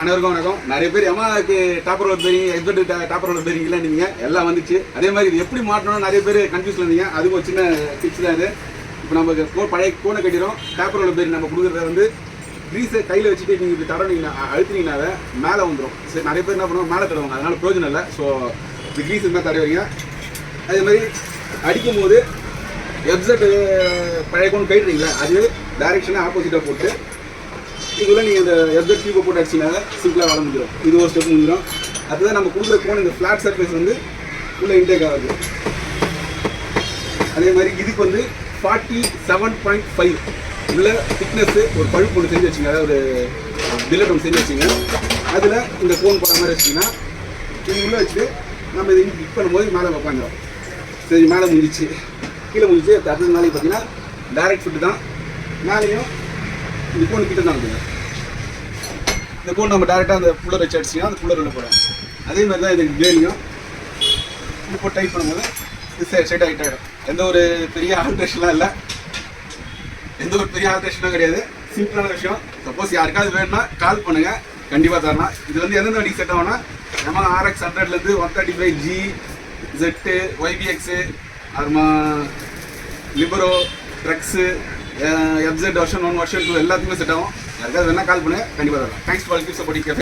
அனைவருக்கும் வணக்கம். நிறைய பேர் Yamahaக்கு taper roller bearing, exact taper roller bearing இல்லை நீங்கள் எல்லாம் வந்துச்சு. அதே மாதிரி இது எப்படி மாட்டணும்னு நிறைய பேர் கன்ஃபியூஸில் இருந்தீங்க. அதுக்கு ஒரு சின்ன டிப்ஸ் தான் இது. இப்போ நம்ம பழைய கோனை கட்டிடும் டாப்பர் ரோலர் பேரிங் நம்ம கொடுக்குறத வந்து க்ரீஸை கையில் வச்சுட்டு நீங்கள் இப்படி தடவினீங்கன்னா அழுத்தினீங்கனாவே மேலே வந்துடும். சரி, நிறைய பேர் என்ன பண்ணுவோம், மேலே தடவாங்க, அதனால பிரயோஜனம் இல்லை. ஸோ இது க்ரீஸ் இருந்தால் தடவைங்க. அதே மாதிரி அடிக்கும் போது எக்ஸாக்ட் பழைய கோன் கைட்டுறீங்களா, அது டைரெக்ஷனாக ஆப்போசிட்டாக போட்டு இதுக்குள்ள நீங்கள் இந்த எக்ஸாக்ட் டியூப்பை போட்டு அடிச்சிங்கன்னா சிம்பிளாக வளர முடியும். இது ஒரு ஸ்டெப் முடிஞ்சிடும். அதுதான் நம்ம கொடுக்குற கோன் இந்த ஃப்ளாட் சர்ஃபேஸ் வந்து உள்ள இன்டேக் ஆகுது. அதே மாதிரி இதுக்கு வந்து 47.5 உள்ள திக்னஸ்ஸு ஒரு பழுப்பு ஒன்று செஞ்சு வச்சுங்க, அதாவது ஒரு பில்லட் ஒன்று செஞ்சு வச்சுங்க. அதில் இந்த கோன் போகிற மாதிரி வச்சிங்கன்னா இது உள்ளே வச்சுட்டு நம்ம இதை கிக் பண்ணும்போது மேலே உட்காந்துடும். சரி, மேலே முடிஞ்சிச்சு, கீழே முடிஞ்சிச்சு. அடுத்தது நாளைக்கு பார்த்தீங்கன்னா டைரக்ட் ஃபிட்டு தான். மேலேயும் இந்த கோன் கிட்ட தான் இருக்குங்க. இந்த கோன் நம்ம டேரெக்டாக அந்த புல்லர் வச்சு அடிச்சிங்கன்னா அந்த புல்லர் உள்ள போடும். அதே மாதிரி தான் இதுக்கு கேலியும் இப்போ டைட் பண்ணும்போது இது செட் ஆகிட்டாயிடும். எந்த ஒரு பெரிய ஆல்ட்ரேஷன்லாம் இல்லை, எந்த ஒரு பெரிய ஆல்ட்ரேஷனும் கிடையாது. சிம்பிளான விஷயம். சப்போஸ் யாருக்காவது வேணும்னா கால் பண்ணுங்கள், கண்டிப்பாக தரலாம். இது வந்து எந்தெந்த வண்டிக்கு செட் ஆகும்னா Yamaha RX 100லேருந்து 135G, Z, YBX, அப்புறமா libero, drugs, FZ version 1, version 2 எல்லாத்துக்குமே செட் ஆகும். யாருக்காவது வேணால் கால் பண்ணுங்கள், கண்டிப்பாக தரலாம். Thanks for supporting.